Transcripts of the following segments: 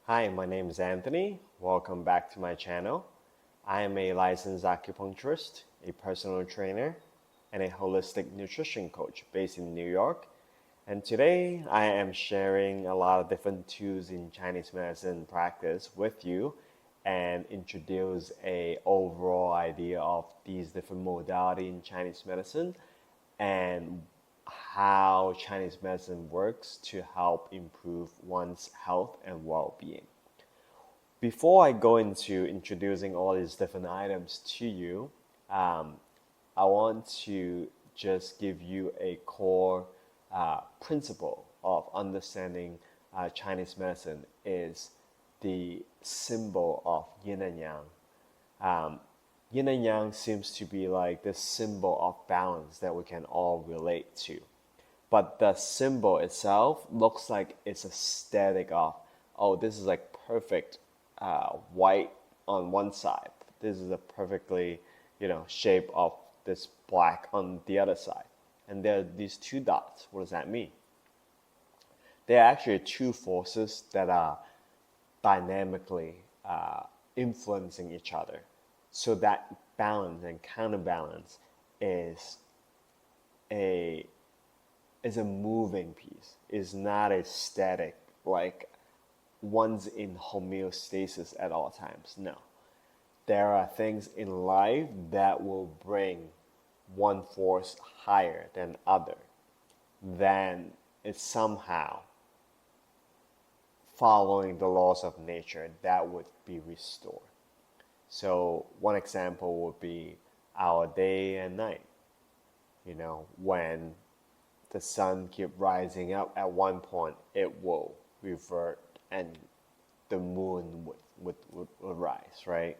Hi, my name is Anthony. Welcome back to my channel. I am a licensed acupuncturist, a personal trainer, and a holistic nutrition coach based in New York. And today I am sharing a lot of different tools in Chinese medicine practice with you and introduce a overall idea of these different modalities in Chinese medicine and how Chinese medicine works to help improve one's health and well-being. Before I go into introducing all these different items to you, I want to just give you a core principle of understanding Chinese medicine is the symbol of yin and yang. Yin and yang seems to be like the symbol of balance that we can all relate to. But the symbol itself looks like it's a static of, oh, this is like perfect white on one side. This is a perfectly, shape of this black on the other side. And there are these two dots. What does that mean? There are actually two forces that are dynamically influencing each other. So that balance and counterbalance is a moving piece. Is not a static, like one's in homeostasis at all times. No. There are things in life that will bring one force higher than other. Then it's somehow following the laws of nature that would be restored. So one example would be our day and night. When the sun keep rising up, at one point it will revert and the moon would rise, right?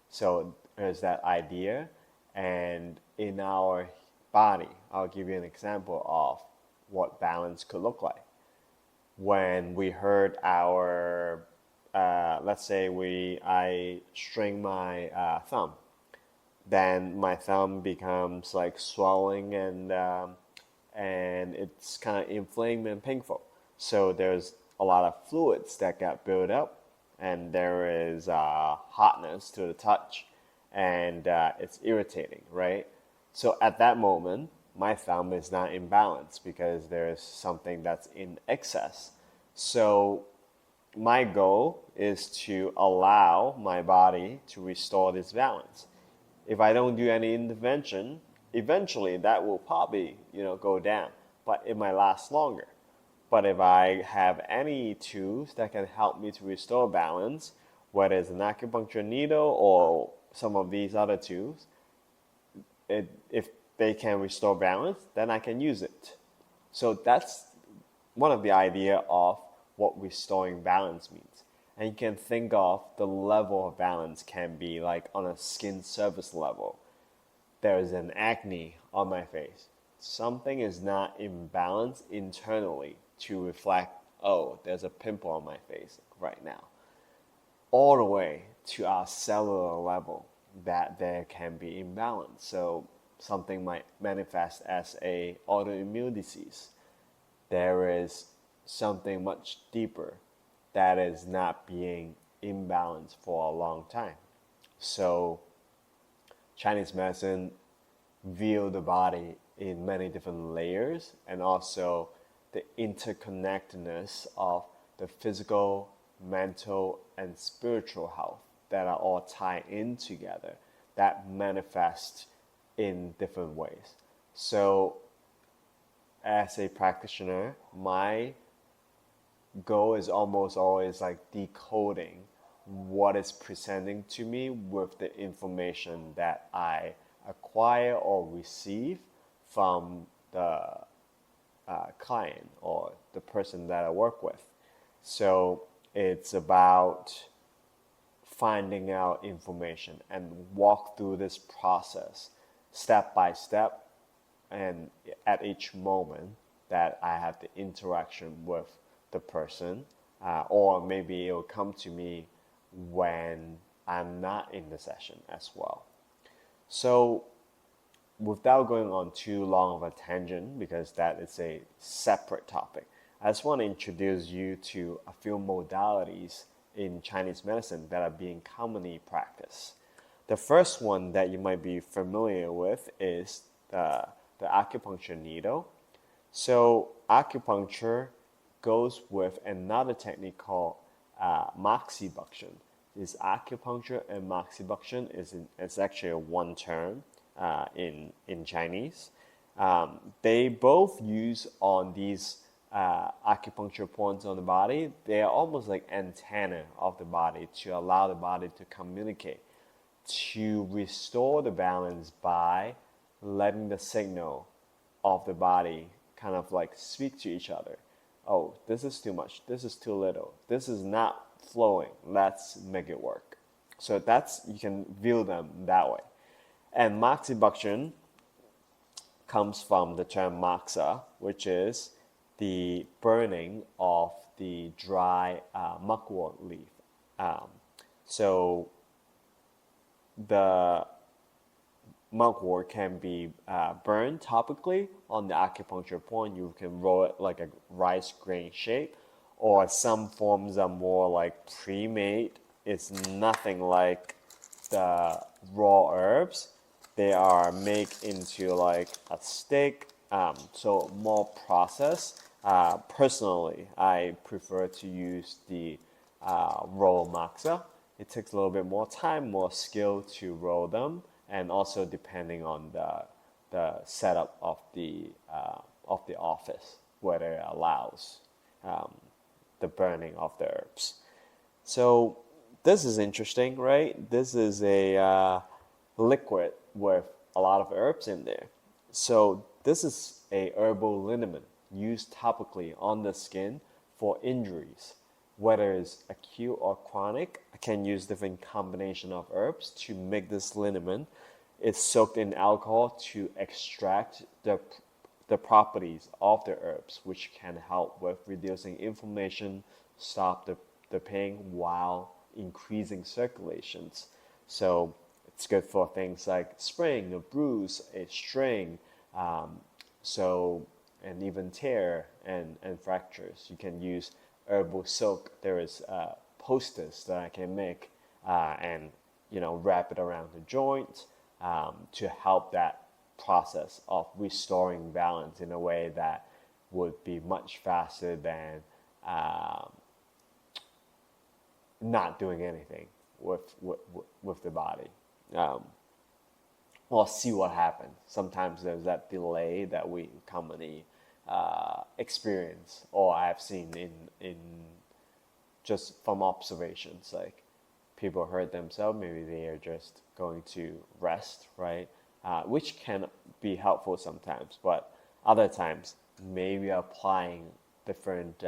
So there's that idea. And in our body, I'll give you an example of what balance could look like. When we hurt our, let's say I string my thumb, then my thumb becomes like swelling and it's kind of inflamed and painful. So there's a lot of fluids that got built up, and there is hotness to the touch, and it's irritating, right? So at that moment, my thumb is not in balance because there's something that's in excess. So my goal is to allow my body to restore this balance. If I don't do any intervention, eventually that will probably, go down, but it might last longer. But if I have any tools that can help me to restore balance, whether it's an acupuncture needle or some of these other tools, if they can restore balance, then I can use it. So that's one of the idea of what restoring balance means. And you can think of the level of balance can be like on a skin surface level. There's an acne on my face. Something is not in balance internally to reflect, oh, there's a pimple on my face right now. All the way to our cellular level that there can be imbalance. So something might manifest as a autoimmune disease. There is something much deeper that is not being imbalanced for a long time. So Chinese medicine view the body in many different layers, and also the interconnectedness of the physical, mental, and spiritual health that are all tied in together that manifest in different ways. So as a practitioner, my goal is almost always like decoding what is presenting to me with the information that I acquire or receive from the client or the person that I work with. So it's about finding out information and walk through this process step by step, and at each moment that I have the interaction with the person, or maybe it will come to me when I'm not in the session as well. So without going on too long of a tangent, because that is a separate topic, I just want to introduce you to a few modalities in Chinese medicine that are being commonly practiced. The first one that you might be familiar with is the acupuncture needle. So acupuncture goes with another technique called moxibustion. This acupuncture and moxibustion is actually one term in Chinese. They both use on these acupuncture points on the body. They are almost like antennae of the body to allow the body to communicate, to restore the balance by letting the signal of the body kind of like speak to each other. Oh, this is too much. This is too little. This is not flowing. Let's make it work. So that's, you can view them that way. And moxibustion comes from the term moxa, which is the burning of the dry mugwort leaf. So the mugwort can be burned topically on the acupuncture point. You can roll it like a rice grain shape, or some forms are more like pre-made. It's nothing like the raw herbs. They are made into like a stick, so more processed. Personally, I prefer to use the roll moxa. It takes a little bit more time, more skill to roll them, and also depending on the setup of the office, whether it allows the burning of the herbs. So this is interesting, right? This is a liquid with a lot of herbs in there. So this is a herbal liniment used topically on the skin for injuries, whether it's acute or chronic. I can use different combination of herbs to make this liniment. It's soaked in alcohol to extract the properties of the herbs, which can help with reducing inflammation, stop the pain while increasing circulations. So it's good for things like sprain, a bruise, a strain, and even tear and fractures. You can use herbal soak. There is posters that I can make and wrap it around the joint to help that process of restoring balance in a way that would be much faster than not doing anything with the body. Or see what happens. Sometimes there's that delay that we commonly experience, or I've seen in just from observations, like people hurt themselves, maybe they are just going to rest, right? Which can be helpful sometimes, but other times maybe applying different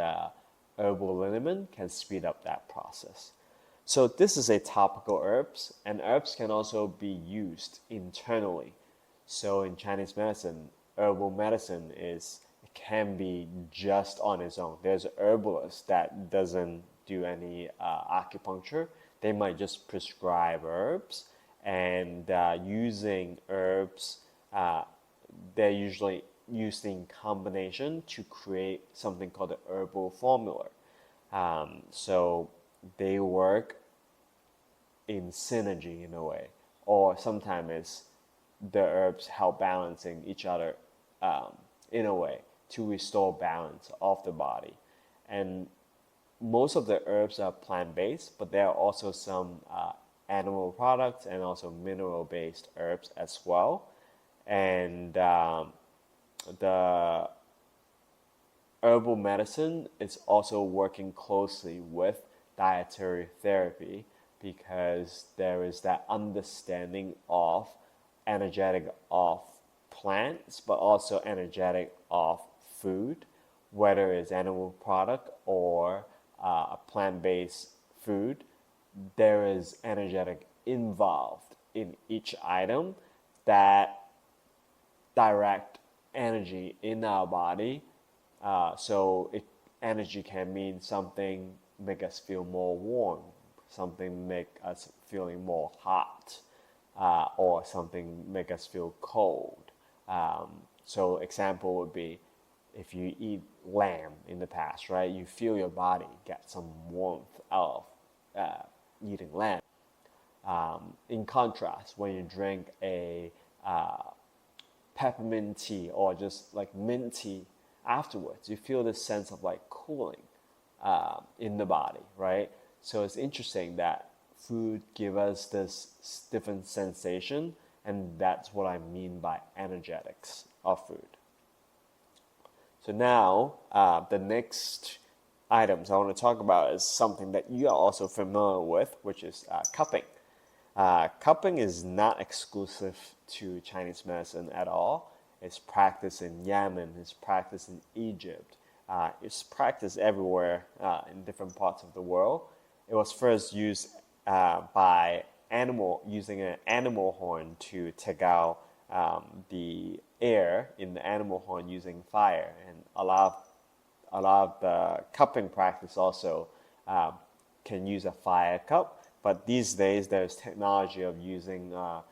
herbal liniment can speed up that process. So this is a topical herbs, and herbs can also be used internally. So in Chinese medicine, herbal medicine can be just on its own. There's a herbalist that doesn't do any acupuncture. They might just prescribe herbs, and using herbs, they're usually used in combination to create something called the herbal formula. So they work in synergy in a way, or sometimes the herbs help balancing each other in a way to restore balance of the body. And most of the herbs are plant-based, but there are also some animal products and also mineral-based herbs as well. And the herbal medicine is also working closely with dietary therapy, because there is that understanding of energetic of plants, but also energetic of food, whether it's animal product or plant-based food. There is energetic involved in each item that direct energy in our body. So energy can mean something make us feel more warm, something make us feeling more hot, or something make us feel cold. So example would be, if you eat lamb in the past, right? You feel your body get some warmth out eating lamb. In contrast, when you drink a peppermint tea or just like mint tea afterwards, you feel this sense of like cooling in the body, right? So it's interesting that food give us this different sensation, and that's what I mean by energetics of food. So now, the next items I want to talk about is something that you are also familiar with, which is cupping. Cupping is not exclusive to Chinese medicine at all. It's practiced in Yemen, it's practiced in Egypt, it's practiced everywhere in different parts of the world. It was first used by using an animal horn to take out the air in the animal horn using fire, and a lot of the cupping practice also can use a fire cup. But these days there's technology of using the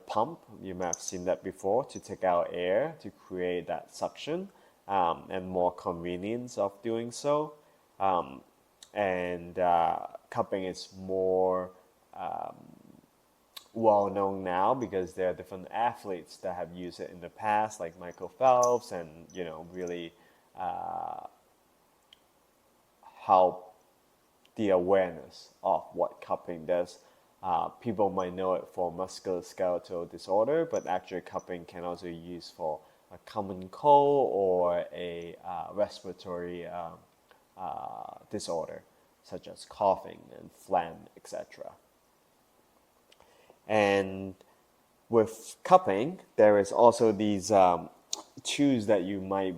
pump. You may have seen that before, to take out air to create that suction, and more convenience of doing so. And cupping is more well known now because there are different athletes that have used it in the past, like Michael Phelps, and really help the awareness of what cupping does. People might know it for musculoskeletal disorder, but actually cupping can also be used for a common cold or a respiratory disorder, such as coughing and phlegm, etc. And with cupping, there is also these tools that you might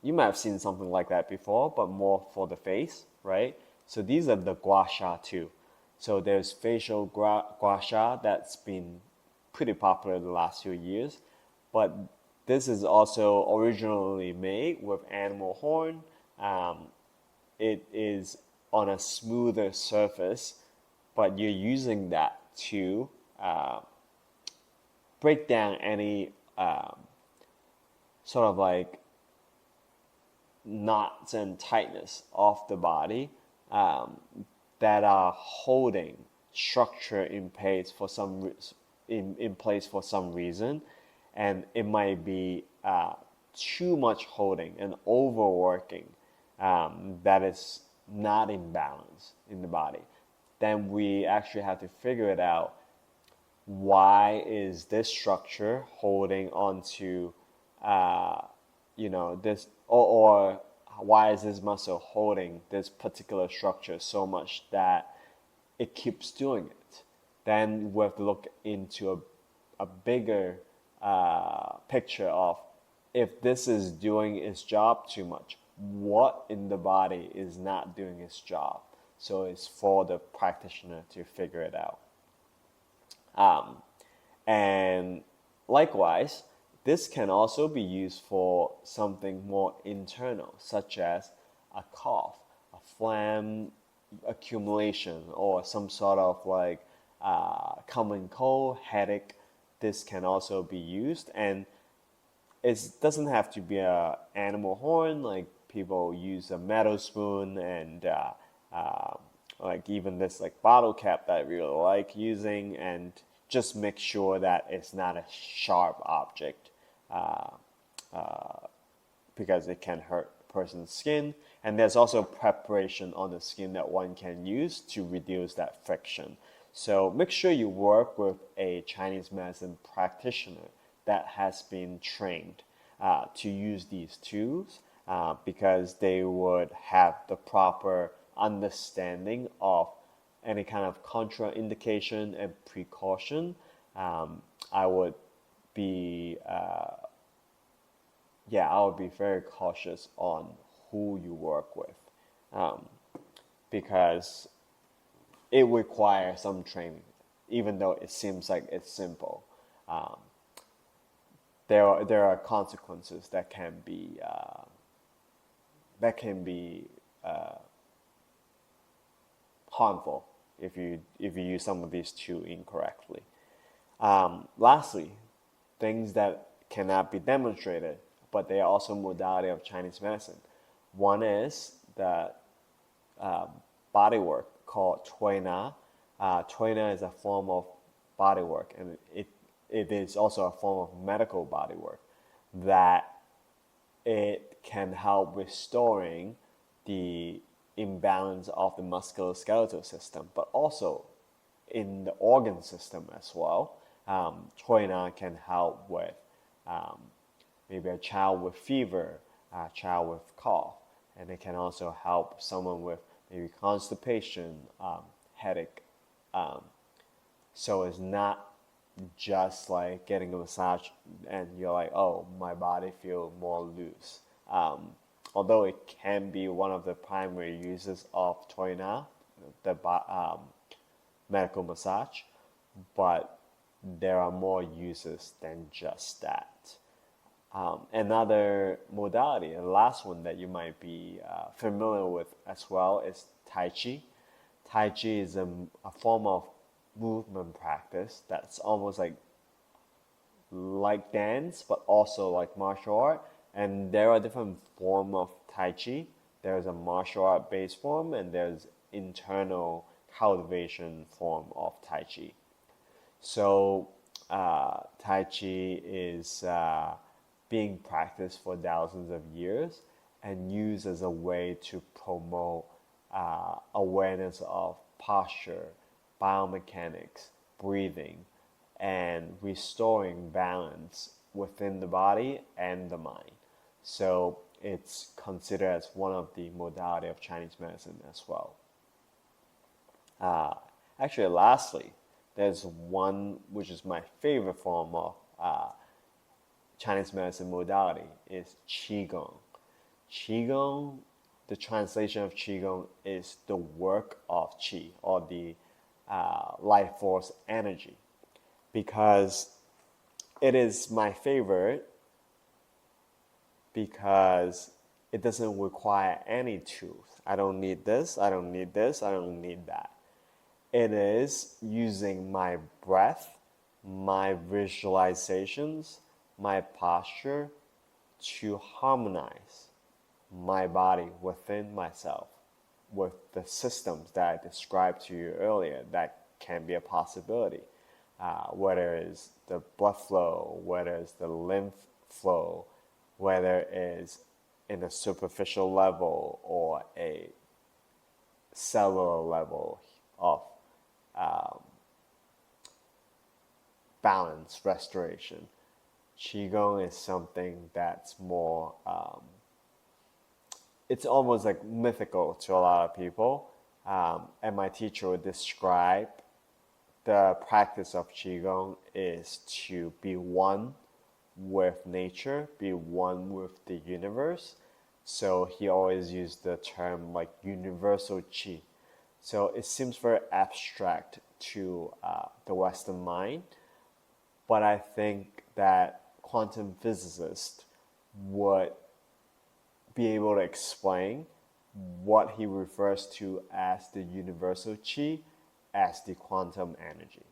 have seen something like that before, but more for the face, right? So these are the Gua Sha too. So there's facial Gua Sha that's been pretty popular in the last few years, but this is also originally made with animal horn. It is on a smoother surface, but you're using that to break down any sort of like knots and tightness of the body that are holding structure in place for some reason, and it might be too much holding and overworking that is not in balance in the body. Then we actually have to figure it out. Why is this structure holding onto this, or why is this muscle holding this particular structure so much that it keeps doing it? Then we have to look into a bigger picture of, if this is doing its job too much, what in the body is not doing its job? So it's for the practitioner to figure it out. And likewise, this can also be used for something more internal, such as a cough, a phlegm accumulation, or some sort of like common cold, headache. This can also be used, and it doesn't have to be an animal horn. Like people use a metal spoon, and like even this like bottle cap that I really like using, and just make sure that it's not a sharp object because it can hurt a person's skin. And there's also preparation on the skin that one can use to reduce that friction. So make sure you work with a Chinese medicine practitioner that has been trained to use these tools, because they would have the proper understanding of any kind of contraindication and precaution. I would be very cautious on who you work with, because it requires some training, even though it seems like it's simple. There are consequences that can be harmful if you use some of these tools incorrectly. Lastly, things that cannot be demonstrated, but they are also modality of Chinese medicine. One is the body work called Tui Na. Tui Na is a form of bodywork, and it is also a form of medical bodywork that it can help restoring the imbalance of the musculoskeletal system, but also in the organ system as well. Tui Na can help with maybe a child with fever, a child with cough, and it can also help someone with maybe constipation, headache. So it's not just like getting a massage and you're like, oh, my body feels more loose. Although it can be one of the primary uses of Tui Na, the medical massage, but there are more uses than just that. Another modality, the last one that you might be familiar with as well, is Tai Ji. Tai Chi is a form of movement practice that's almost like dance, but also like martial art. And there are different forms of Tai Chi. There's a martial art based form, and there's internal cultivation form of Tai Chi. So Tai Chi is being practiced for thousands of years and used as a way to promote awareness of posture, biomechanics, breathing, and restoring balance within the body and the mind. So it's considered as one of the modality of Chinese medicine as well. Actually, lastly, there's one which is my favorite form of Chinese medicine modality is Qigong. Qigong, the translation of Qigong is the work of Qi, or the life force energy, because it is my favorite because it doesn't require any tools. I don't need this, I don't need this, I don't need that. It is using my breath, my visualizations, my posture to harmonize my body within myself with the systems that I described to you earlier that can be a possibility. Whether it's the blood flow, whether it's the lymph flow, whether it's in a superficial level or a cellular level of balance, restoration. Qigong is something that's more, it's almost like mythical to a lot of people. And my teacher would describe the practice of Qigong is to be one with nature, be one with the universe. So he always used the term like universal Qi. So it seems very abstract to the Western mind, but I think that quantum physicists would be able to explain what he refers to as the universal Qi as the quantum energy.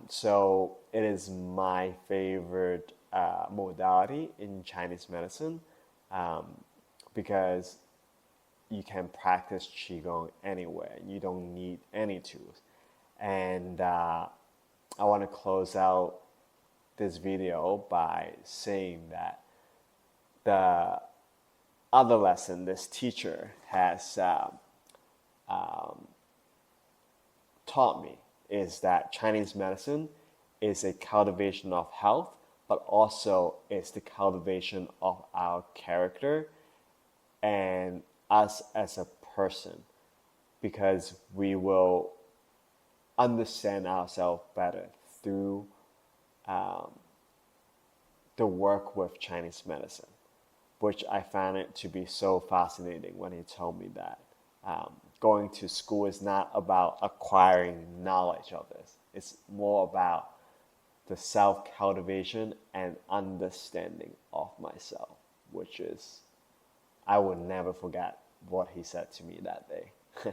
So it is my favorite modality in Chinese medicine because you can practice Qigong anywhere. You don't need any tools. And I want to close out this video by saying that the other lesson this teacher has taught me is that Chinese medicine is a cultivation of health, but also is the cultivation of our character and us as a person, because we will understand ourselves better through the work with Chinese medicine, which I found it to be so fascinating when he told me that. Going to school is not about acquiring knowledge of this. It's more about the self-cultivation and understanding of myself, which is, I will never forget what he said to me that day.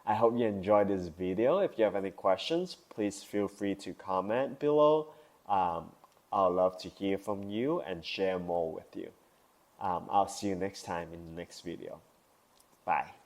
I hope you enjoyed this video. If you have any questions, please feel free to comment below. I'd love to hear from you and share more with you. I'll see you next time in the next video. Bye.